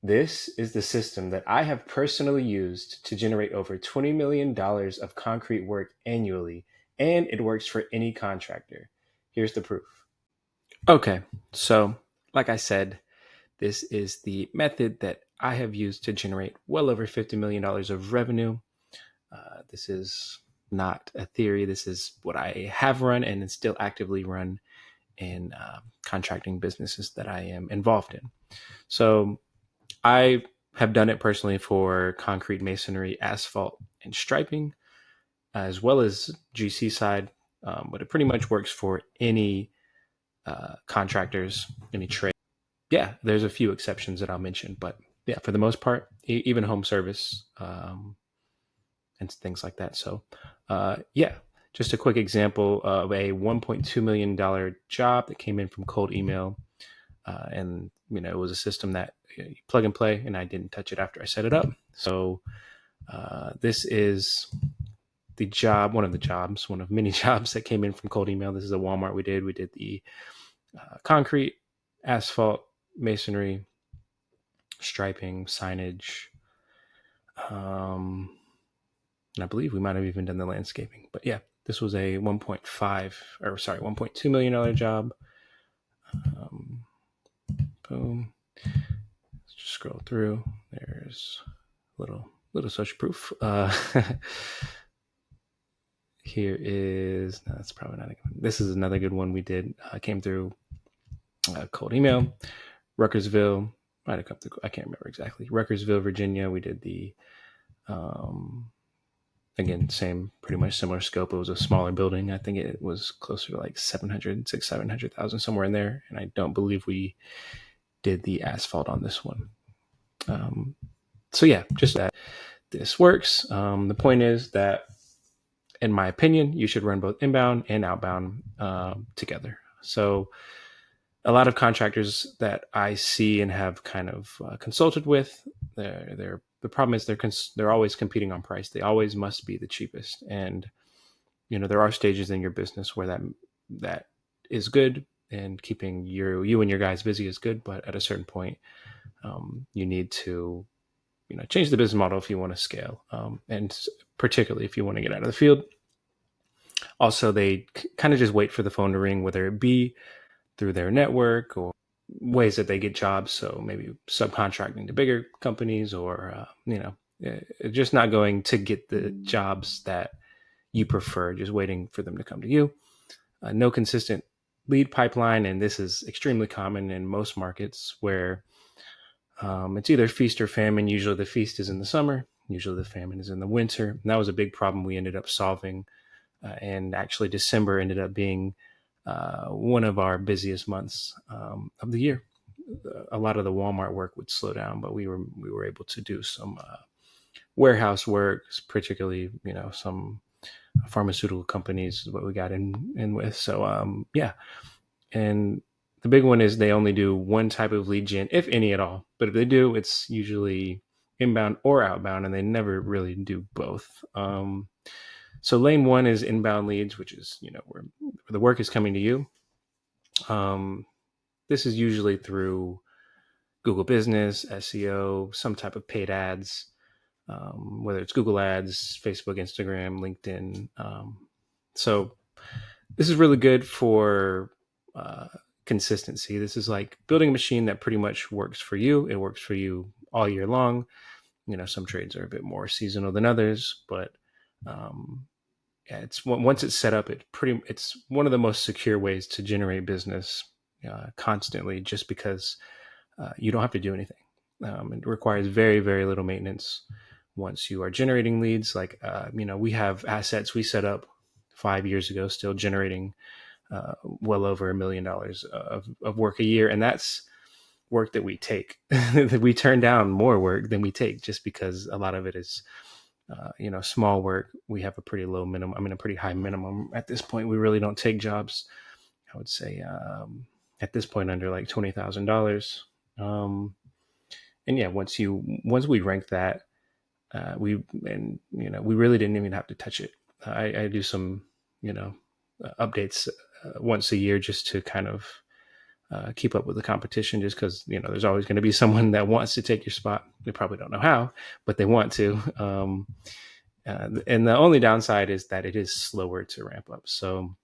This is the system that I have personally used to generate over $20 million of concrete work annually, and it works for any contractor. Here's the proof. Okay, so like I said, this is the method that I have used to generate well over $50 million of revenue. This is not a theory. This is what I have run and still actively run in contracting businesses that I am involved in. So I have done it personally for concrete masonry, asphalt, and striping, as well as GC side. But it pretty much works for any contractors, any trade. Yeah, there's a few exceptions that I'll mention, but yeah, for the most part, even home service and things like that. So, yeah, just a quick example of a $1.2 million job that came in from cold email. And, it was a system that you plug and play, and I didn't touch it after I set it up. So, this is the job, one of many jobs that came in from cold email. This is a Walmart we did. We did the concrete, asphalt, masonry, striping, signage. And I believe we might have even done the landscaping. But yeah, this was a $1.2 million job. Boom. Let's just scroll through. There's little social proof. Here is, no, that's probably not a good one. This is another good one we did. Came through cold email. Ruckersville, might have come through, I can't remember exactly. Ruckersville, Virginia. We did the, again, pretty much similar scope. It was a smaller building. I think it was closer to like 700,000, somewhere in there. And I don't believe we did the asphalt on this one. So yeah, just that this works. The point is that, in my opinion, you should run both inbound and outbound together. So a lot of contractors that I see and have kind of consulted with, the problem is they're always competing on price. They always must be the cheapest. And, there are stages in your business where that is good, and keeping you and your guys busy is good. But at a certain point, you need to, change the business model if you want to scale. And particularly if you want to get out of the field. Also, they kind of just wait for the phone to ring, whether it be through their network or ways that they get jobs. So maybe subcontracting to bigger companies, or, just not going to get the jobs that you prefer, just waiting for them to come to you. No consistent lead pipeline. And this is extremely common in most markets where it's either feast or famine. Usually the feast is in the summer. Usually the famine is in the winter. And that was a big problem we ended up solving. And actually December ended up being one of our busiest months of the year. A lot of the Walmart work would slow down, but we were able to do some warehouse work, particularly, some pharmaceutical companies is what we got in with. So yeah. And the big one is they only do one type of lead gen, if any at all. But if they do, it's usually inbound or outbound, and they never really do both. So lane one is inbound leads, which is, where the work is coming to you. This is usually through Google Business, SEO, some type of paid ads, whether it's Google Ads, Facebook, Instagram, LinkedIn. So this is really good for consistency. This is like building a machine that pretty much works for you. It works for you all year long. Some trades are a bit more seasonal than others, but yeah, it's once it's set up, it's one of the most secure ways to generate business constantly, just because you don't have to do anything. It requires very, very little maintenance once you are generating leads. Like, we have assets we set up 5 years ago, still generating well over $1 million of work a year. And that's work that we take. We turn down more work than we take, just because a lot of it is, small work. We have a pretty low minimum. A pretty high minimum at this point. We really don't take jobs, I would say, at this point, under like $20,000. And yeah, once we rank that, we really didn't even have to touch it. I do some, updates once a year, just to kind of keep up with the competition, just because there's always going to be someone that wants to take your spot. They probably don't know how, but they want to. And the only downside is that it is slower to ramp up. So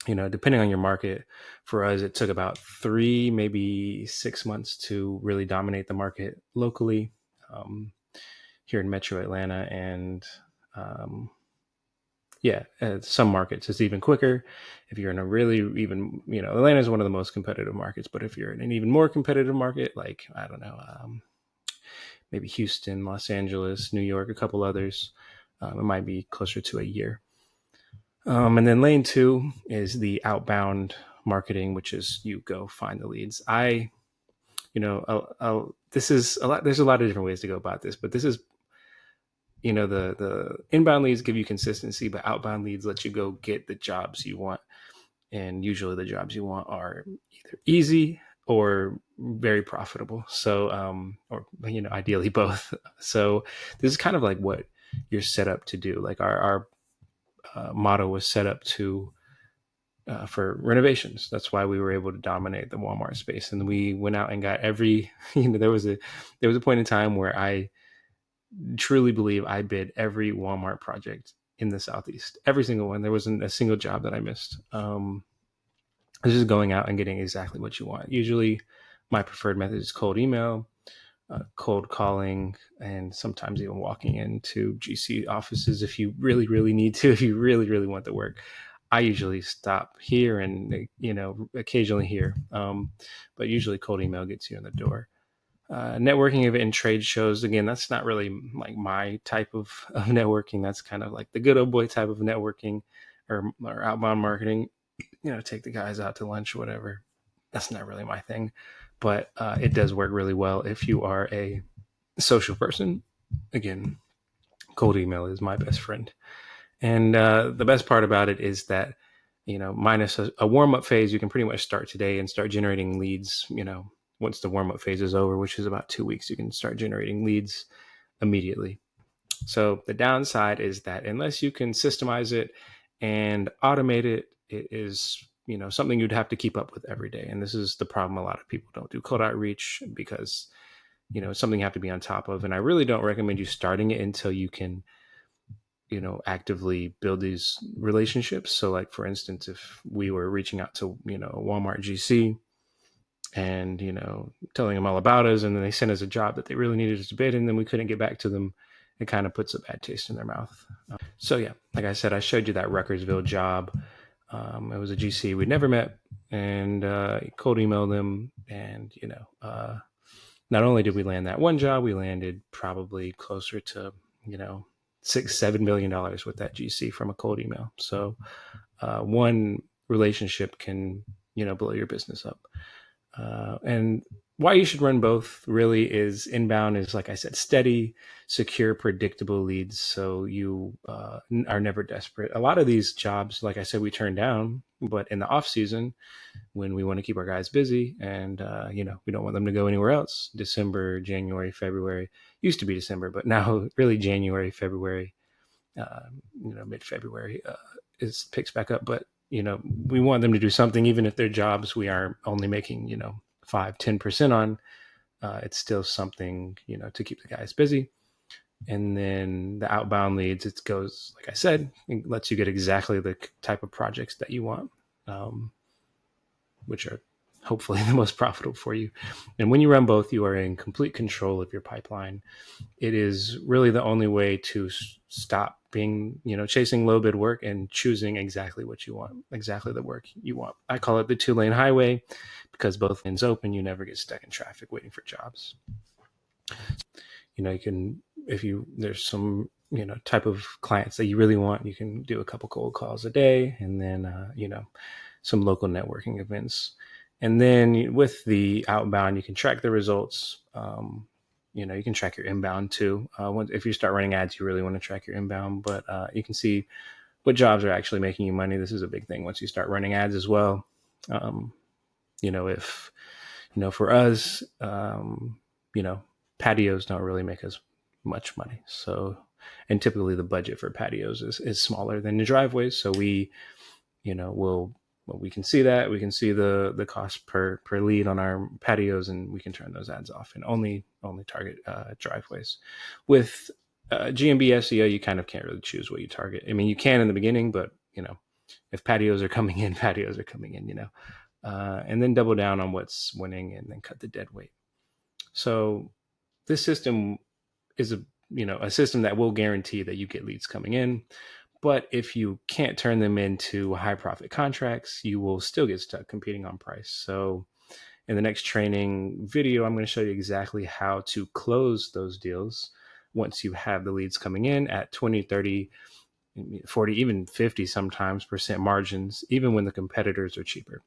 depending on your market, for us, it took about 3, maybe 6 months to really dominate the market locally, here in Metro Atlanta. And some markets it's even quicker. If you're in a really even, Atlanta is one of the most competitive markets, but if you're in an even more competitive market, like, I don't know, maybe Houston, Los Angeles, New York, a couple others, it might be closer to a year. And then lane 2 is the outbound marketing, which is you go find the leads. This is a lot. There's a lot of different ways to go about this, but this is, the inbound leads give you consistency, but outbound leads let you go get the jobs you want. And usually the jobs you want are either easy or very profitable. So, or, ideally both. So this is kind of like what you're set up to do. Like our motto was set up to for renovations. That's why we were able to dominate the Walmart space. And we went out and got every. There was a point in time where I truly believe I bid every Walmart project in the Southeast, every single one. There wasn't a single job that I missed. It's just going out and getting exactly what you want. Usually, my preferred method is cold email, cold calling, and sometimes even walking into GC offices if you really, really need to, if you really, really want the work. I usually stop here and, occasionally here. But usually cold email gets you in the door. Networking event and trade shows, again, that's not really like my type of networking. That's kind of like the good old boy type of networking, or outbound marketing. Take the guys out to lunch, whatever. That's not really my thing, but it does work really well if you are a social person. Again, cold email is my best friend. And the best part about it is that, minus a warm-up phase, you can pretty much start today and start generating leads. Once the warm-up phase is over, which is about 2 weeks, you can start generating leads immediately. So the downside is that unless you can systemize it and automate it, it is, something you'd have to keep up with every day. And this is the problem. A lot of people don't do cold outreach because, it's something you have to be on top of. And I really don't recommend you starting it until you can, actively build these relationships. So like, for instance, if we were reaching out to, Walmart GC and, telling them all about us, and then they sent us a job that they really needed us to bid, and then we couldn't get back to them, it kind of puts a bad taste in their mouth. So yeah, like I said, I showed you that Ruckersville job. It was a GC we'd never met, and cold emailed them. And, not only did we land that one job, we landed probably closer to, $6-7 million with that GC from a cold email. So one relationship can, blow your business up. And why you should run both really is inbound is, like I said, steady, secure, predictable leads. So you are never desperate. A lot of these jobs, like I said, we turn down, but in the off season, when we want to keep our guys busy and, we don't want them to go anywhere else, December, January, February, used to be December, but now really January, February, mid-February picks back up. But, we want them to do something, even if their jobs we are only making, 5-10% on, it's still something, to keep the guys busy. And then the outbound leads, it goes, like I said, it lets you get exactly the type of projects that you want, which are hopefully the most profitable for you. And when you run both, you are in complete control of your pipeline. It is really the only way to stop being, chasing low bid work and choosing exactly what you want, exactly the work you want. I call it the 2-lane highway because both lanes open, you never get stuck in traffic waiting for jobs. You can, there's some, type of clients that you really want, you can do a couple cold calls a day, and then, some local networking events. And then with the outbound, you can track the results. You can track your inbound too. If you start running ads, you really want to track your inbound, but you can see what jobs are actually making you money. This is a big thing once you start running ads as well. If, for us, patios don't really make us much money. So, and typically the budget for patios is smaller than the driveways. So we, will Well, we can see that. We can see the cost per lead on our patios, and we can turn those ads off and only target driveways. With GMB SEO, you kind of can't really choose what you target. I mean, you can in the beginning, but if patios are coming in, patios are coming in. And then double down on what's winning, and then cut the dead weight. So this system is a system that will guarantee that you get leads coming in. But if you can't turn them into high profit contracts, you will still get stuck competing on price. So in the next training video, I'm going to show you exactly how to close those deals once you have the leads coming in at 20, 30, 40, even 50 sometimes % margins, even when the competitors are cheaper.